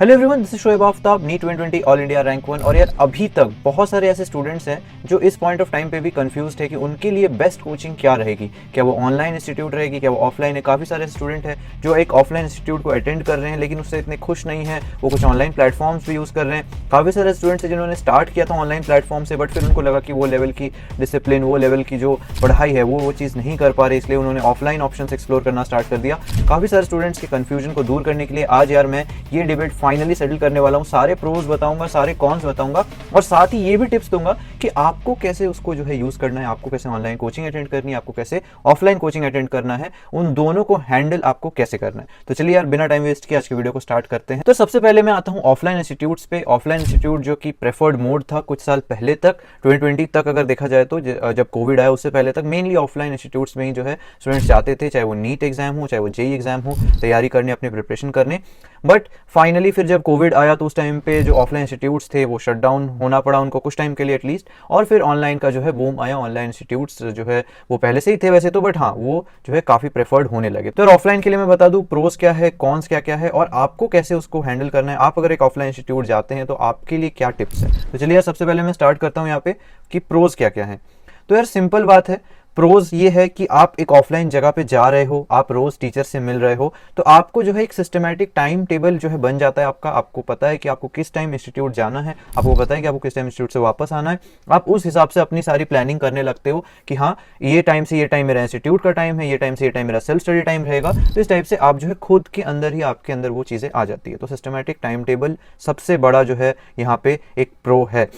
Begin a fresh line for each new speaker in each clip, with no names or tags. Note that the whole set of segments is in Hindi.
Hello everyone, this is Shoaib Aftab, NEET 2020 all India rank 1। और यार अभी तक बहुत सारे ऐसे स्टूडेंट्स हैं जो इस पॉइंट ऑफ टाइम पे भी कंफ्यूज्ड है कि उनके लिए बेस्ट कोचिंग क्या रहेगी। क्या वो ऑनलाइन इंस्टीट्यूट रहेगी, क्या वो ऑफलाइन है। काफ़ी सारे स्टूडेंट हैं जो एक ऑफलाइन इंस्टीट्यूट को अटेंड कर रहे हैं लेकिन उससे इतने खुश नहीं है, वो कुछ ऑनलाइन प्लेटफॉर्म्स भी यूज़ कर रहे हैं। काफ़ी सारे स्टूडेंट्स हैं जिन्होंने स्टार्ट किया था ऑनलाइन प्लेटफॉर्म से, बट फिर उनको लगा कि वो लेवल की डिसिप्लिन, वो लेवल की जो पढ़ाई है वो चीज़ नहीं कर पा रहे, इसलिए उन्होंने ऑफलाइन ऑप्शन एक्सप्लोर करना स्टार्ट कर दिया। काफ़ी सारे स्टूडेंट्स के कन्फ्यूजन को दूर करने के लिए आज यार मैं ये डिबेट फाइनली सेटल करने वाला हूं। सारे प्रोज बताऊंगा, सारे कॉन्स बताऊंगा और साथ ही ये भी टिप्स दूंगा कि आपको कैसे उसको जो है यूज करना है, आपको कैसे ऑनलाइन कोचिंग अटेंड करनी है, आपको कैसे ऑफलाइन कोचिंग अटेंड करना है, उन दोनों को हैंडल आपको कैसे करना है। तो चलिए यार बिना टाइम वेस्ट किए आज की वीडियो को स्टार्ट करते हैं। तो सबसे पहले मैं आता हूं ऑफलाइन इंस्टीट्यूट्स पे। ऑफलाइन इंस्टीट्यूट जो कि प्रेफर्ड मोड था कुछ साल पहले तक, 2020 तक अगर देखा जाए तो, जब कोविड आया उससे पहले तक मेनली ऑफलाइन इंस्टीट्यूट्स में ही जो है स्टूडेंट्स जाते थे, चाहे वो नीट एग्जाम हो, चाहे वो जेई एग्जाम हो, तैयारी करने, अपनी प्रिपरेशन करने। बट फाइनली फिर जब कोविड आया तो उस टाइम पे जो ऑफलाइन इंस्टीट्यूट्स थे वो शट डाउन होना पड़ा उनको कुछ टाइम के लिए एटलीस्ट, और फिर ऑनलाइन का जो है बूम आया। ऑनलाइन इंस्टीट्यूट्स जो है वो पहले से ही थे वैसे तो, बट हाँ वो जो है काफ़ी प्रेफर्ड होने लगे। तो ऑफलाइन के लिए मैं बता दूं प्रोज क्या है, कॉन्स क्या क्या है और आपको कैसे उसको हैंडल करना है। आप अगर एक ऑफलाइन इंस्टीट्यूट जाते हैं तो आपके लिए क्या टिप्स है। तो चलिए यार सबसे पहले मैं स्टार्ट करता हूँ यहाँ पे कि प्रोज क्या क्या है। तो यार सिंपल बात है, प्रोज ये है कि आप एक ऑफलाइन जगह पे जा रहे हो, आप रोज टीचर से मिल रहे हो, तो आपको जो है एक सिस्टमैटिक टाइम टेबल जो है बन जाता है आपका। आपको पता है कि आपको किस टाइम इंस्टीट्यूट जाना है, आपको पता है कि आपको किस टाइम इंस्टीट्यूट से वापस आना है। आप उस हिसाब से अपनी सारी प्लानिंग करने लगते हो कि हाँ ये टाइम से ये टाइम मेरा इंस्टीट्यूट का टाइम है, ये टाइम से ये टाइम मेरा सेल्फ स्टडी टाइम रहेगा। तो इस टाइप से आप जो है खुद के अंदर ही आपके अंदर वो चीज़ें आ जाती है। तो सिस्टमैटिक टाइम टेबल सबसे बड़ा जो है यहाँ पे एक प्रो है।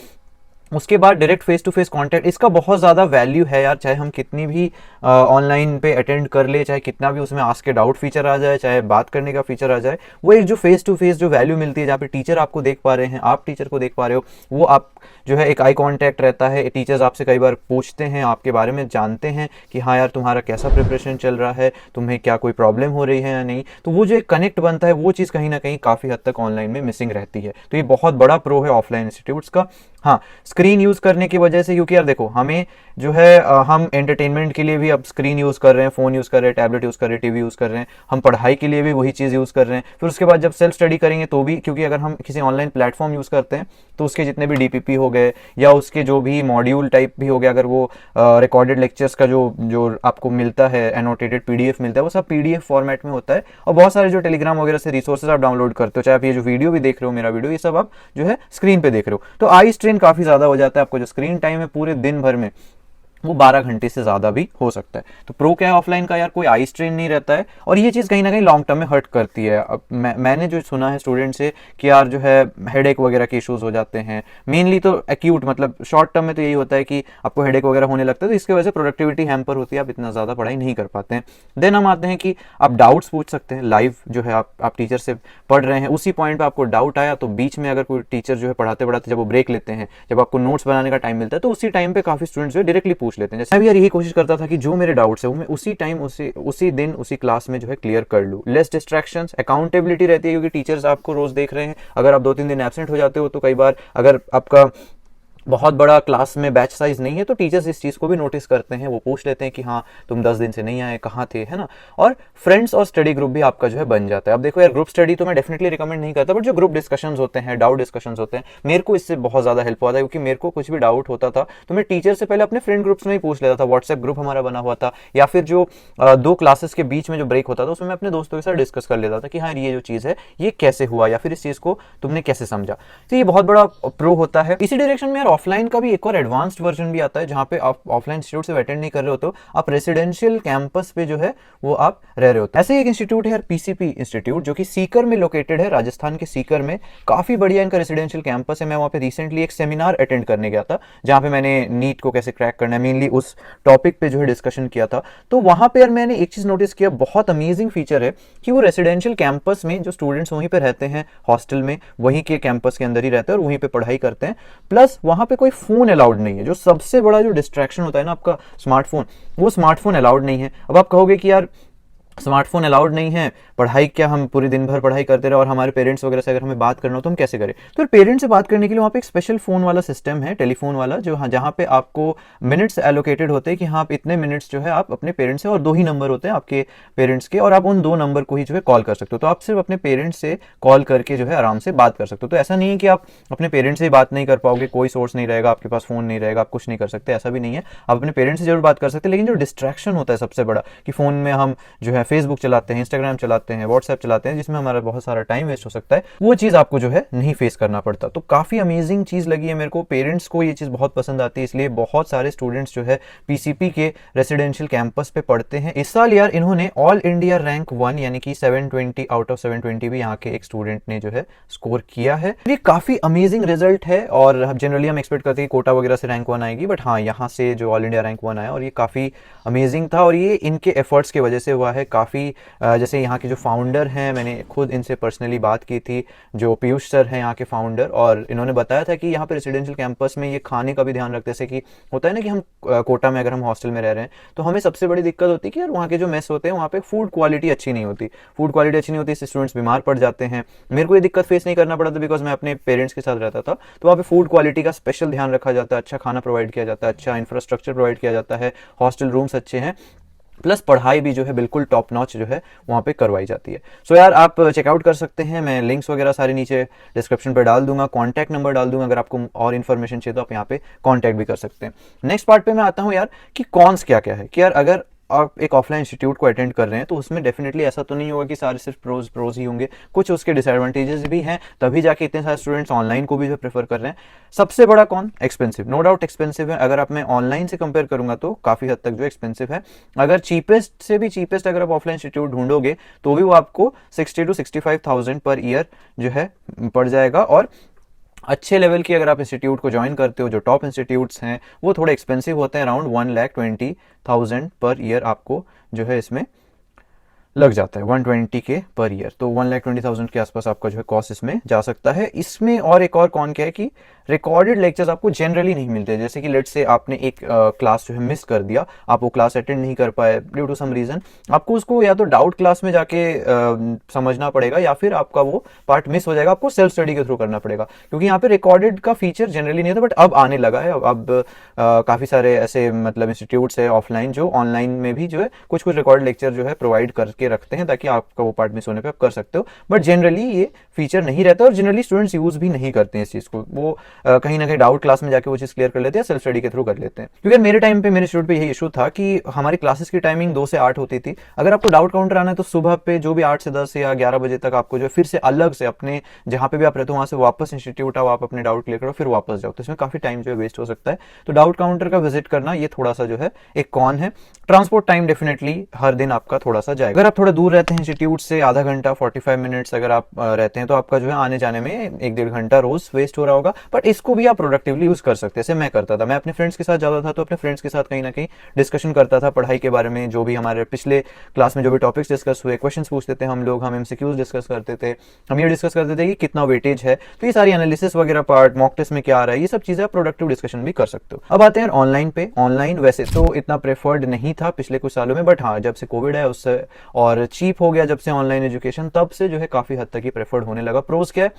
उसके बाद direct face to face contact, इसका बहुत ज़्यादा वैल्यू है यार। चाहे हम कितनी भी ऑनलाइन पे अटेंड कर ले, चाहे कितना भी उसमें आस्क के डाउट फीचर आ जाए, चाहे बात करने का फीचर आ जाए, वो एक जो फेस टू फेस जो वैल्यू मिलती है जहाँ पे टीचर आपको देख पा रहे हैं, आप टीचर को देख पा रहे हो, वो आप जो है एक आई कांटेक्ट रहता है। टीचर्स आपसे कई बार पूछते हैं, आपके बारे में जानते हैं कि हाँ यार तुम्हारा कैसा प्रिपरेशन चल रहा है, तुम्हें क्या कोई प्रॉब्लम हो रही है या नहीं। तो वो जो एक कनेक्ट बनता है वो चीज़ कहीं ना कहीं काफ़ी हद तक ऑनलाइन में मिसिंग रहती है। तो ये बहुत बड़ा प्रो है ऑफलाइन इंस्टीट्यूट्स का। हाँ, स्क्रीन यूज़ करने की वजह से, क्योंकि यार देखो हमें जो है हम एंटरटेनमेंट के लिए भी अब स्क्रीन यूज़ कर रहे हैं, फ़ोन यूज़ कर रहे हैं, टैबलेट यूज़ कर रहे हैं, टीवी यूज़ कर रहे हैं, हम पढ़ाई के लिए भी वही चीज़ यूज़ कर रहे हैं। फिर उसके बाद जब सेल्फ स्टडी करेंगे तो भी, क्योंकि अगर हम किसी ऑनलाइन प्लेटफॉर्म यूज़ करते हैं तो उसके जितने भी डीपीपी हो गए या उसके जो भी मॉड्यूल टाइप भी हो गया, अगर वो रिकॉर्डेड लेक्चर्स का जो आपको मिलता है, एनोटेटेड पीडीएफ मिलता है, वो सब पीडीएफ फॉर्मेट में होता है। और बहुत सारे जो टेलीग्राम वगैरह से रिसोर्सेज आप डाउनलोड करते हो, चाहे आप ये जो वीडियो भी देख रहे हो, मेरा वीडियो, ये सब आप जो है स्क्रीन पे देख रहे हो, तो आई स्ट्रेन काफ़ी ज़्यादा हो जाता है। आपको जो स्क्रीन टाइम है पूरे दिन भर में वो 12 घंटे से ज़्यादा भी हो सकता है। तो प्रो क्या है ऑफलाइन का, यार कोई आई स्ट्रेन नहीं रहता है और ये चीज़ कहीं ना कहीं लॉन्ग टर्म में हर्ट करती है। अब मैंने जो सुना है स्टूडेंट से कि यार जो है हेडेक वगैरह के इश्यूज़ हो जाते हैं, मेनली तो एक्यूट, मतलब शॉर्ट टर्म में तो यही होता है कि आपको हेडेक वगैरह होने लगता है, तो इसकी वजह से प्रोडक्टिविटी हैम्पर होती है, आप इतना ज़्यादा पढ़ाई नहीं कर पाते हैं। देन हम आते हैं कि आप डाउट्स पूछ सकते हैं लाइव, जो है आप टीचर से पढ़ रहे हैं, उसी पॉइंट पर आपको डाउट आया तो बीच में अगर कोई टीचर जो है पढ़ाते पढ़ाते जब वो ब्रेक लेते हैं, जब आपको नोट्स बनाने का टाइम मिलता है, तो उसी टाइम पर काफ़ी स्टूडेंट्स जो है डायरेक्टली पूछ लेते हैं। जैसे यार कोशिश करता था कि जो मेरे डाउट्स है वो मैं उसी टाइम उसी दिन उसी क्लास में जो है क्लियर कर लूँ। लेस डिस्ट्रैक्शंस, अकाउंटेबिलिटी रहती है, क्योंकि टीचर्स आपको रोज देख रहे हैं। अगर आप 2-3 दिन एब्सेंट हो जाते हो तो कई बार अगर आपका बहुत बड़ा क्लास में बैच साइज नहीं है तो टीचर्स इस चीज़ को भी नोटिस करते हैं, वो पूछ लेते हैं कि हाँ तुम 10 दिन से नहीं आए, कहाँ थे, है ना। और फ्रेंड्स और स्टडी ग्रुप भी आपका जो है बन जाता है। अब देखो यार ग्रुप स्टडी तो मैं डेफिनेटली रिकमेंड नहीं करता, बट जो ग्रुप डिस्कशंस होते हैं, डाउट डिस्कशंस होते हैं, मेरे को इससे बहुत ज़्यादा हेल्प हुआ था। क्योंकि मेरे को कुछ भी डाउट होता था तो मैं टीचर से पहले अपने फ्रेंड ग्रुप्स में ही पूछ लेता था। व्हाट्सएप ग्रुप हमारा बना हुआ था, या फिर जो 2 क्लासेस के बीच में जो ब्रेक होता था उसमें मैं अपने दोस्तों के साथ डिस्कस कर लेता था कि हाँ ये जो चीज़ है ये कैसे हुआ, या फिर इस चीज़ को तुमने कैसे समझा। तो ये बहुत बड़ा प्रो होता है। इसी डायरेक्शन में यार ऑफलाइन का भी एक और एडवांस्ड वर्जन भी आता है, जहां पे आप ऑफलाइन इंस्टीट्यूट से अटेंड नहीं कर रहे हो तो आप रेसिडेंशियल कैंपस पे जो है वो आप रह रहे हो। ऐसे ही एक इंस्टीट्यूट है यार, पीसीपी इंस्टीट्यूट, जो कि सीकर में लोकेटेड है, राजस्थान के सीकर में। काफी बढ़िया इनका रेसिडेंशियल कैंपस है। मैं वहां पे रिसेंटली एक सेमिनार अटेंड करने गया था जहां पे मैंने नीट को कैसे क्रैक करना है, मेनली उस टॉपिक पे जो है डिस्कशन किया था। तो वहां पे यार मैंने एक चीज नोटिस किया, बहुत अमेजिंग फीचर है कि वो रेसिडेंशियल कैंपस में जो स्टूडेंट्स वहीं पे रहते हैं, हॉस्टल में वहीं के कैंपस के अंदर ही रहते हैं और वहीं पे पढ़ाई करते हैं, प्लस वहां पे कोई फोन अलाउड नहीं है। जो सबसे बड़ा जो डिस्ट्रैक्शन होता है ना आपका स्मार्टफोन, वो स्मार्टफोन अलाउड नहीं है। अब आप कहोगे कि यार स्मार्टफोन अलाउड नहीं है, पढ़ाई क्या हम पूरे दिन भर पढ़ाई करते रहे और हमारे पेरेंट्स वगैरह से अगर हमें बात करना हो तो हम कैसे करें? तो पेरेंट्स से बात करने के लिए वहाँ पे एक स्पेशल फ़ोन वाला सिस्टम है, टेलीफोन वाला, जो जहाँ पे आपको मिनट्स एलोकेटेड होते हैं कि हाँ आप इतने मिनट्स जो है आप अपने पेरेंट्स से, और 2 ही नंबर होते हैं आपके पेरेंट्स के, और आप उन 2 नंबर को ही जो है कॉल कर सकते हो। तो आप सिर्फ अपने पेरेंट्स से कॉल करके जो है आराम से बात कर सकते हो। तो ऐसा नहीं है कि आप अपने पेरेंट्स से बात नहीं कर पाओगे, कोई सोर्स नहीं रहेगा आपके पास, फ़ोन नहीं रहेगा, आप कुछ नहीं कर सकते, ऐसा भी नहीं है। आप अपने पेरेंट्स से जरूर बात कर सकते हैं, लेकिन जो डिस्ट्रैक्शन होता है सबसे बड़ा, कि फ़ोन में हम जो है फेसबुक चलाते हैं, इंस्टाग्राम चलाते हैं, व्हाट्सएप चलाते हैं, जिसमें हमारा बहुत सारा टाइम वेस्ट हो सकता है, वो चीज़ आपको जो है नहीं फेस करना पड़ता। तो काफ़ी अमेजिंग चीज़ लगी है मेरे को, पेरेंट्स को ये चीज़ बहुत पसंद आती है, इसलिए बहुत सारे स्टूडेंट्स जो है पीसीपी के रेसिडेंशियल कैंपस पे पढ़ते हैं। इस साल यार इन्होंने ऑल इंडिया रैंक 1 यानी कि 720 आउट ऑफ 720 भी यहाँ के एक स्टूडेंट ने जो है स्कोर किया है। ये काफ़ी अमेजिंग रिजल्ट है, और जनरली हम एक्सपेक्ट करते हैं कोटा वगैरह से रैंक 1 आएगी, बट हाँ यहाँ से जो ऑल इंडिया रैंक 1 आया, और ये काफ़ी अमेजिंग था, और ये इनके एफर्ट्स की वजह से हुआ है। काफ़ी जैसे यहाँ के जो फाउंडर हैं, मैंने खुद इनसे पर्सनली बात की थी, जो पीयूष सर हैं यहाँ के फाउंडर, और इन्होंने बताया था कि यहाँ पे रेसिडेंशियल कैंपस में ये खाने का भी ध्यान रखते हैं। जैसे कि होता है ना कि हम कोटा में अगर हम हॉस्टल में रह रहे हैं तो हमें सबसे बड़ी दिक्कत होती है कि यार वहाँ के जो मेस होते हैं वहाँ पे फूड क्वालिटी अच्छी नहीं होती, इससे स्टूडेंट्स बीमार पड़ जाते हैं। मेरे को ये दिक्कत फेस नहीं करना पड़ा था, बिकॉज मैं अपने पेरेंट्स के साथ रहता था, तो वहाँ पे फूड क्वालिटी का स्पेशल ध्यान रखा जाता है, अच्छा खाना प्रोवाइड किया जाता है, अच्छा इंफ्रास्ट्रक्चर प्रोवाइड किया जाता है, हॉस्टल रूम्स अच्छे हैं, प्लस पढ़ाई भी जो है बिल्कुल टॉप नॉच जो है वहाँ पे करवाई जाती है। सो यार आप चेकआउट कर सकते हैं, मैं लिंक्स वगैरह सारे नीचे डिस्क्रिप्शन पे डाल दूंगा, कॉन्टैक्ट नंबर डाल दूंगा, अगर आपको और इन्फॉर्मेशन चाहिए तो आप यहाँ पे कॉन्टैक्ट भी कर सकते हैं। नेक्स्ट पार्ट पे मैं आता हूँ यार कि कॉन्स क्या क्या है, कि यार अगर आप एक ऑफलाइन इंस्टीट्यूट को अटेंड कर रहे हैं तो उसमें डेफिनेटली ऐसा तो नहीं होगा कि सारे सिर्फ प्रोज ही होंगे, कुछ उसके डिसएडवांटेजेस भी हैं, तभी जाके इतने सारे स्टूडेंट्स ऑनलाइन को भी जो प्रेफर कर रहे हैं। सबसे बड़ा कौन? एक्सपेंसिव, नो डाउट एक्सपेंसिव है। अगर आप मैं ऑनलाइन से कंपेयर करूंगा तो काफ़ी हद तक जो एक्सपेंसिव है। अगर चीपेस्ट से भी चीपेस्ट अगर आप ऑफलाइन इंस्टीट्यूट ढूंढोगे तो भी वो आपको 60 to 65,000 पर ईयर जो है पड़ जाएगा, और अच्छे लेवल की अगर आप इंस्टीट्यूट को ज्वाइन करते हो, जो टॉप इंस्टीट्यूट्स हैं, वो थोड़े एक्सपेंसिव होते हैं, अराउंड 1,20,000 पर ईयर आपको जो है इसमें लग जाता है, 120 के पर ईयर। तो 1,20,000 के आसपास आपका जो है कॉस्ट इसमें जा सकता है। इसमें और एक और कौन क्या है कि रिकॉर्डेड लेक्चर्स आपको जनरली नहीं मिलते। जैसे कि लेट्स से आपने एक क्लास जो है मिस कर दिया, आप वो क्लास अटेंड नहीं कर पाए ड्यू टू सम रीजन, आपको उसको या तो डाउट क्लास में जाके समझना पड़ेगा, या फिर आपका वो पार्ट मिस हो जाएगा, आपको सेल्फ स्टडी के थ्रू करना पड़ेगा, क्योंकि यहाँ पे रिकॉर्डेड का फीचर जनरली नहीं था, बट अब आने लगा है। अब काफ़ी सारे ऐसे मतलब इंस्टीट्यूट्स है ऑफलाइन जो ऑनलाइन में भी जो है कुछ कुछ रिकॉर्ड लेक्चर जो है प्रोवाइड करके रखते हैं, ताकि आपका वो पार्ट मिस होने पे आप कर सकते हो। बट जनरली ये फीचर नहीं रहता, और जनरली स्टूडेंट्स यूज भी नहीं करते हैं इस चीज़ को। वो कहीं ना कहीं डाउट क्लास में जाके वो चीज़ क्लियर कर लेते हैं, सेल्फ स्टडी के थ्रू कर लेते हैं। क्योंकि मेरे टाइम पे, मेरे इंस्टीट्यूट पे यही इशू था कि हमारी क्लासेस की टाइमिंग 2 से 8 होती थी। अगर आपको डाउट काउंटर आना है तो सुबह पे जो भी 8 से 10 या 11 बजे तक आपको जो फिर से अलग से अपने जहाँ पे भी आप रहते हो वहाँ से वापस इंस्टीट्यूट आओ, आप अपने डाउट क्लियर करो, फिर वापस जाओ, तो इसमें काफ़ी टाइम जो है वेस्ट हो सकता है। तो डाउट काउंटर का विजिट करना ये थोड़ा सा जो है एक कॉन है। ट्रांसपोर्ट टाइम डेफिनेटली हर दिन आपका थोड़ा सा जाएगा। अगर आप थोड़ा दूर रहते हैं इंस्टीट्यूट से, आधा घंटा 45 मिनट्स अगर आप रहते हैं, तो आपका जो है आने जाने में 1-1.5 घंटा रोज वेस्ट हो रहा होगा। बट इसको भी आप प्रोडक्टिवली यूज कर सकते हैं। जैसे मैं करता था, मैं अपने फ्रेंड्स के साथ जाता था, तो अपने फ्रेंड्स के साथ कहीं ना कहीं डिस्कशन करता था पढ़ाई के बारे में, जो भी हमारे पिछले क्लास में जो भी टॉपिक्स डिस्कस हुए, क्वेश्चंस पूछते थे हम लोग, हम एमसीक्यूज डिस्कस करते थे, हम ये डिस्कस करते थे कि कितना वेटेज है, तो ये सारी एनालिसिस वगैरह पार्ट, मॉक टेस्ट में क्या आ रहा है, ये सब चीजें आप प्रोडक्टिव डिस्कशन भी कर सकते हो। अब आते हैं ऑनलाइन पे। ऑनलाइन वैसे तो इतना प्रेफर्ड नहीं था पिछले कुछ सालों में, बट हाँ जब से कोविड है उससे और चीप हो गया जब से ऑनलाइन एजुकेशन, तब से जो है काफी हद तक ही प्रेफर्ड होने लगा। प्रोज क्या है?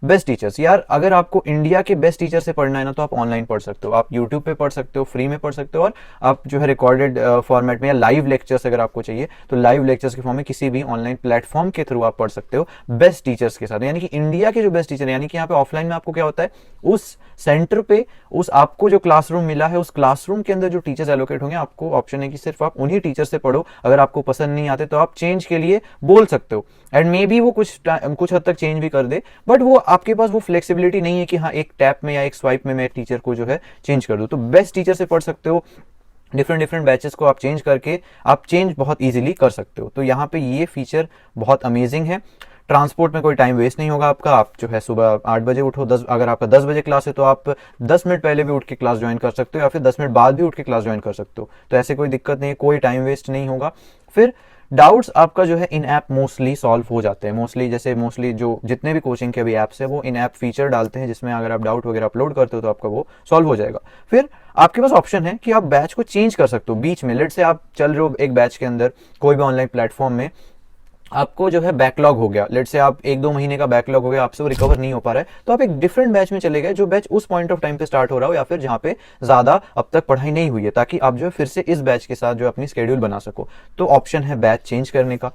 Best teachers. यार अगर आपको इंडिया के बेस्ट टीचर से पढ़ना है ना, तो आप ऑनलाइन पढ़ सकते हो, आप यूट्यूब पे पढ़ सकते हो, फ्री में पढ़ सकते हो, और आप जो है रिकॉर्डेड फॉर्मेट में या लाइव लेक्चर्स अगर आपको चाहिए तो लाइव लेक्चर्स के फॉर्म में किसी भी ऑनलाइन प्लेटफॉर्म के थ्रू आप पढ़ सकते हो बेस्ट टीचर्स के साथ। यानी कि इंडिया के जो बेस्ट टीचर, यानी कि यहाँ पे ऑफलाइन में आपको क्या होता है, उस सेंटर पे उस आपको जो क्लासरूम मिला है, उस क्लासरूम के अंदर जो टीचर्स एलोकेट होंगे, आपको ऑप्शन है कि सिर्फ आप उन्हीं टीचर से पढ़ो। अगर आपको पसंद नहीं आते तो आप चेंज के लिए बोल सकते हो, एंड मे बी वो कुछ हद तक चेंज भी कर दे, बट वो आपके पास वो फ्लेक्सिबिलिटी नहीं है कि हाँ एक टैप में या एक स्वाइप में मैं टीचर को जो है चेंज कर दूं। तो बेस्ट टीचर से पढ़ सकते हो, डिफरेंट बैचेस को आप चेंज करके आप चेंज बहुत इजीली कर सकते हो। तो यहाँ पे ये फीचर बहुत अमेजिंग है। ट्रांसपोर्ट में कोई टाइम वेस्ट नहीं होगा आपका। आप जो है सुबह 8 बजे उठो, 10 अगर आपका 10 बजे क्लास है तो आप 10 मिनट पहले भी उठ के क्लास ज्वाइन कर सकते हो, या फिर 10 मिनट बाद भी उठ के क्लास ज्वाइन कर सकते हो। तो ऐसे कोई दिक्कत नहीं है, कोई टाइम वेस्ट नहीं होगा। फिर डाउट्स आपका जो है इन ऐप मोस्टली सॉल्व हो जाते हैं। मोस्टली जो जितने भी कोचिंग के भी ऐप्स है वो इन ऐप फीचर डालते हैं, जिसमें अगर आप डाउट वगैरह अपलोड करते हो तो आपका वो सॉल्व हो जाएगा। फिर आपके पास ऑप्शन है कि आप बैच को चेंज कर सकते हो बीच में। लेट से आप चल रहे हो एक बैच के अंदर कोई भी ऑनलाइन प्लेटफॉर्म में, आपको जो है बैकलॉग हो गया, लेट से आप 1-2 महीने का बैकलॉग हो गया, आपसे वो रिकवर नहीं हो पा रहा है, तो आप एक डिफरेंट बैच में चले गए जो बैच उस पॉइंट ऑफ टाइम पे स्टार्ट हो रहा हो या फिर जहां पे ज्यादा अब तक पढ़ाई नहीं हुई है, ताकि आप जो है फिर से इस बैच के साथ जो अपनी स्केड्यूल बना सको। तो ऑप्शन है बैच चेंज करने का।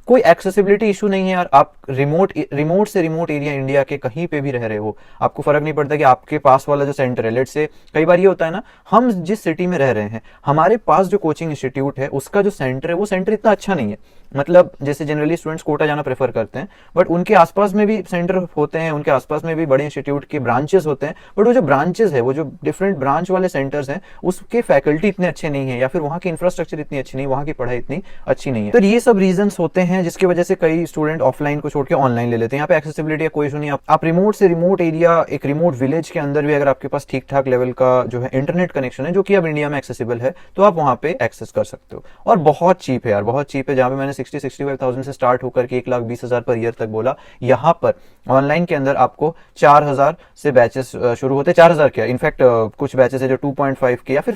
कोई एक्सेसिबिलिटी इशू नहीं है यार, आप रिमोट से रिमोट एरिया इंडिया के कहीं पे भी रह रहे हो, आपको फर्क नहीं पड़ता कि आपके पास वाला जो सेंटर है, लेट से कई बार ये होता है ना, हम जिस सिटी में रह रहे हैं हमारे पास जो कोचिंग इंस्टीट्यूट है उसका जो सेंटर है वो सेंटर इतना अच्छा नहीं है। मतलब जैसे जनरली स्टूडेंट्स कोटा जाना प्रेफर करते हैं, बट उनके आसपास में भी सेंटर होते हैं, उनके आसपास में भी बड़े इंस्टीट्यूट के ब्रांचेस होते हैं, बट वो जो ब्रांचेस है, वो जो डिफरेंट ब्रांच वाले सेंटर्स हैं, उसके फैकल्टी इतने अच्छे नहीं है या फिर वहाँ की इंफ्रास्ट्रक्चर इतनी अच्छी नहीं, वहाँ की पढ़ाई इतनी अच्छी नहीं है। तो ये सब रीजंस होते हैं जिसकी वजह से कई स्टूडेंट ऑफलाइन को छोड़ के ऑनलाइन ले लेते हैं। यहाँ पे एक्सेसिबिलिटी का कोई इशू नहीं है, आप रिमोट से रिमोट एरिया, एक रिमोट विलेज के अंदर भी अगर आपके पास ठीक ठाक लेवल का जो है इंटरनेट कनेक्शन है, जो कि अब इंडिया में एक्सेसिबल है, तो आप वहाँ पे एक्सेस कर सकते हो। और बहुत चीप है यार, बहुत चीप है। जहाँ पे मैंने 60-65,000 से स्टार्ट होकर के 1,20,000 पर ईयर तक बोला, यहाँ पर ऑनलाइन के अंदर आपको 4,000 से बैचेस शुरू होते हैं। 4,000 क्या, इनफैक्ट कुछ बैचेस है जो 2.5 के या फिर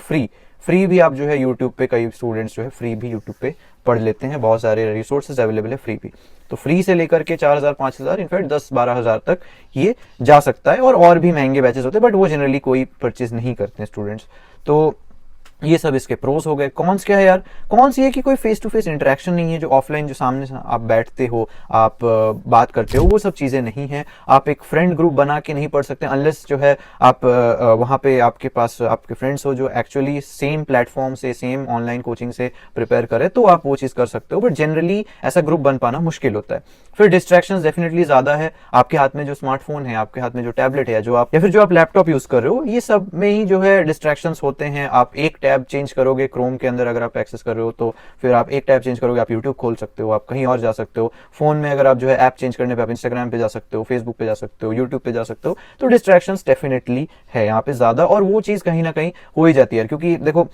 फ्री भी आप जो है यूट्यूब पे, कई स्टूडेंट्स जो है फ्री भी यूट्यूब पे पढ़ लेते हैं, बहुत सारे रिसोर्सेज अवेलेबल है फ्री भी। तो फ्री से लेकर के 4,000, 5,000, इनफैक्ट 10-12,000 तक ये जा सकता है। और भी महंगे बैचेस होते हैं, बट वो जनरली कोई परचेज नहीं करते हैं स्टूडेंट्स। तो ये सब इसके प्रोस हो गए। कॉन्स क्या है यार, कॉन्स ये कि कोई फेस टू फेस इंटरेक्शन नहीं है, जो ऑफलाइन जो सामने आप बैठते हो, आप बात करते हो, वो सब चीजें नहीं है। आप एक फ्रेंड ग्रुप बना के नहीं पढ़ सकते अनलेस जो है आप वहाँ पे आपके पास आपके फ्रेंड्स हो जो एक्चुअली सेम प्लेटफॉर्म से, सेम ऑनलाइन कोचिंग से प्रिपेयर करे, तो आप वो चीज कर सकते हो, बट जनरली ऐसा ग्रुप बन पाना मुश्किल होता है। फिर डिस्ट्रैक्शंस डेफिनेटली ज्यादा है। आपके हाथ में जो स्मार्टफोन है, आपके हाथ में जो टैबलेट है, जो आप या फिर जो आप लैपटॉप यूज कर रहे हो, ये सब में ही जो है डिस्ट्रैक्शंस होते हैं। आप एक टैब चेंज करोगे क्रोम के अंदर, अगर आप एक्सेस कर रहे हो तो फिर आप एक टैब चेंज करोगे, आप यूट्यूब खोल सकते हो, आप कहीं और जा सकते हो। फोन में अगर आप जो है ऐप चेंज करने पे आप इंस्टाग्राम पे जा सकते हो, फेसबुक पे जा सकते हो, यूट्यूब पे जा सकते हो। तो डिस्ट्रैक्शंस डेफिनेटली है यहाँ पे ज्यादा, और वो चीज कहीं ना कहीं हो ही जाती है, क्योंकि देखो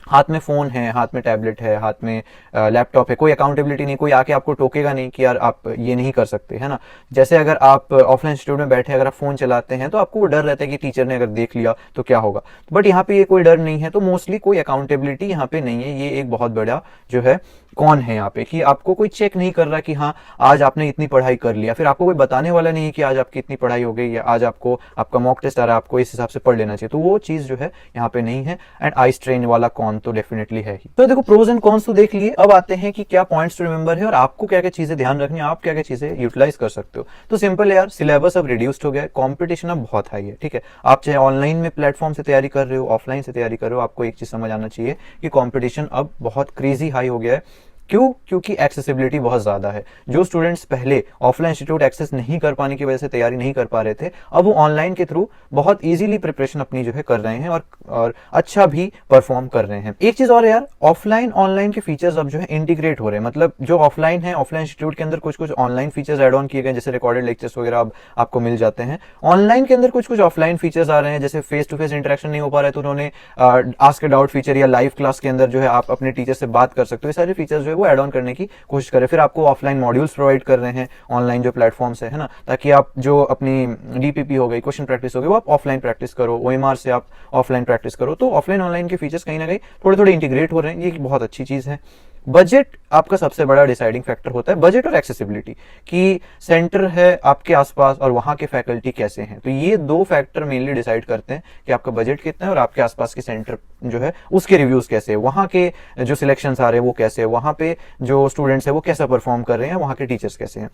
हाथ में फोन है, हाथ में टैबलेट है, हाथ में लैपटॉप है, कोई अकाउंटेबिलिटी नहीं, कोई आके आपको टोकेगा नहीं कि यार आप ये नहीं कर सकते, है ना। जैसे अगर आप ऑफलाइन इंस्टीट्यूट में बैठे अगर आप फोन चलाते हैं तो आपको वो डर रहता है कि टीचर ने अगर देख लिया तो क्या होगा, बट यहाँ पे ये कोई डर नहीं है। तो मोस्टली कोई अकाउंटेबिलिटी यहाँ पे नहीं है। ये एक बहुत बड़ा जो है कौन है यहाँ पे, कि आपको कोई चेक नहीं कर रहा कि हाँ आज आपने इतनी पढ़ाई कर लिया, फिर आपको कोई बताने वाला नहीं है कि आज आपकी इतनी पढ़ाई हो गई या आज आपको आपका मॉक टेस्ट आ रहा है, आपको इस हिसाब से पढ़ लेना चाहिए। तो वो चीज जो है यहाँ पे नहीं है। एंड आई स्ट्रेन वाला कौन तो डेफिनेटली है ही। तो देखो प्रोज एंड कॉन्स तो देख लिए, अब आते हैं कि क्या पॉइंट्स टू रिमेंबर है और आपको क्या क्या चीजें ध्यान रखनी है, आप क्या क्या चीजें यूटिलाइज कर सकते हो। तो सिंपल है यार, सिलेबस अब रिड्यूस्ड हो गया है, कॉम्पिटिशन अब बहुत हाई है, ठीक है। आप चाहे ऑनलाइन में प्लेटफॉर्म से तैयारी कर रहे हो, ऑफलाइन से तैयारी कर रहे हो, आपको एक चीज समझ आना चाहिए कि कॉम्पिटिशन अब बहुत क्रेजी हाई हो गया है। क्यों? क्योंकि एक्सेसिबिलिटी बहुत ज्यादा है। जो स्टूडेंट्स पहले ऑफलाइन इंस्टीट्यूट एक्सेस नहीं कर पाने की वजह से तैयारी नहीं कर पा रहे थे, अब वो ऑनलाइन के थ्रू बहुत इजीली प्रिपरेशन अपनी जो है कर रहे हैं और अच्छा भी परफॉर्म कर रहे हैं। एक चीज और है यार, ऑफलाइन ऑनलाइन के फीचर्स अब जो है इंटीग्रेट हो रहे हैं। मतलब जो ऑफलाइन है, ऑफलाइन इंस्टीट्यूट के अंदर कुछ कुछ ऑनलाइन फीचर्स एड ऑन किए गए, जैसे रिकॉर्डेड लेक्चर्स वगैरह अब आपको मिल जाते हैं। ऑनलाइन के अंदर कुछ कुछ ऑफलाइन फीचर्स आ रहे हैं, जैसे फेस टू फेस इंटरेक्शन नहीं हो पा रहा है तो उन्होंने आस्क अ डाउट फीचर या लाइव क्लास के अंदर जो है आप अपने टीचर से बात कर सकते हो। ये सारे फीचर्स जो है वो एड ऑन करने की कोशिश करें। फिर आपको ऑफलाइन मॉड्यूल्स प्रोवाइड कर रहे हैं ऑनलाइन जो प्लेटफॉर्म्स है ना, ताकि आप जो अपनी डीपीपी हो गई, क्वेश्चन प्रैक्टिस हो गई, वो आप ऑफलाइन प्रैक्टिस करो, ओएमआर से आप ऑफलाइन प्रैक्टिस करो। तो ऑफलाइन ऑनलाइन के फीचर्स कहीं ना कहीं थोड़े थोड़े इंटीग्रेट हो रहे हैं, ये एक बहुत अच्छी चीज है। बजट आपका सबसे बड़ा डिसाइडिंग फैक्टर होता है, बजट और एक्सेसिबिलिटी, कि सेंटर है आपके आसपास और वहां के फैकल्टी कैसे हैं। तो ये दो फैक्टर मेनली डिसाइड करते हैं कि आपका बजट कितना है और आपके आसपास के सेंटर जो है उसके रिव्यूज कैसे है, वहां के जो सिलेक्शंस आ रहे हैं वो कैसे है, वहां पे जो स्टूडेंट्स है वो कैसा परफॉर्म कर रहे हैं, वहां के टीचर्स कैसे हैं।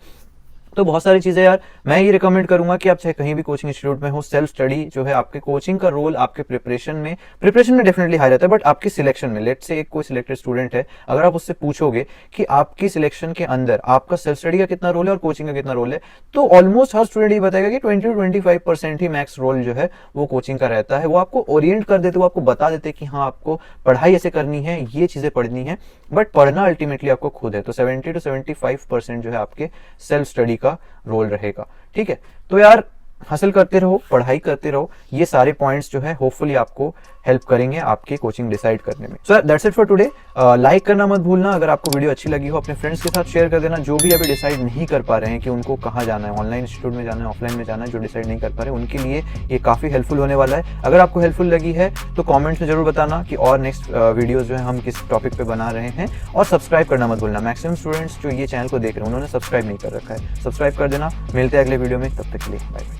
तो बहुत सारी चीजें यार, मैं ये रिकमेंड करूंगा कि आप चाहे कहीं भी कोचिंग इंस्टीट्यूट में हो, सेल्फ स्टडी जो है आपके कोचिंग का रोल आपके प्रिपरेशन में डेफिनेटली हाई रहता है, बट आपकी सिलेक्शन में, लेट से एक कोई सिलेक्टेड स्टूडेंट है, अगर आप उससे पूछोगे कि आपकी सिलेक्शन के अंदर आपका सेल्फ स्टडी का कितना रोल है और कोचिंग का कितना रोल है, तो ऑलमोस्ट हर स्टूडेंट ये बताएगा कि 20-25% ही मैक्स रोल जो है वो कोचिंग का रहता है। वो आपको ओरिएंट कर देते, वो आपको बता देते कि हाँ आपको पढ़ाई ऐसे करनी है, ये चीजें पढ़नी है, बट पढ़ना अल्टीमेटली आपको खुद है। तो 70-75% जो है आपके सेल्फ स्टडी का रोल रहेगा, ठीक है। तो यार हासिल करते रहो, पढ़ाई करते रहो। ये सारे पॉइंट्स जो है होपफुली आपको हेल्प करेंगे आपके कोचिंग डिसाइड करने में। So that's it for today. Like करना मत भूलना, अगर आपको वीडियो अच्छी लगी हो अपने फ्रेंड्स के साथ शेयर कर देना। जो भी अभी डिसाइड नहीं कर पा रहे हैं कि उनको कहाँ जाना है, ऑनलाइन इंस्टीट्यूट में जाना है, ऑफलाइन में जाना है, जो डिसाइड नहीं कर पा रहे उनके लिए ये काफ़ी हेल्पफुल होने वाला है। अगर आपको हेल्पफुल लगी है तो कॉमेंट्स में जरूर बताना कि और नेक्स्ट वीडियोज जो है हम किस टॉपिक पे बना रहे हैं। और सब्सक्राइब करना मत भूलना। मैक्सिमम स्टूडेंट्स जो ये चैनल को देख रहे हैं उन्होंने सब्सक्राइब नहीं कर रखा है, सब्सक्राइब कर देना। मिलते हैं अगले वीडियो में, तब तक के लिए बाय।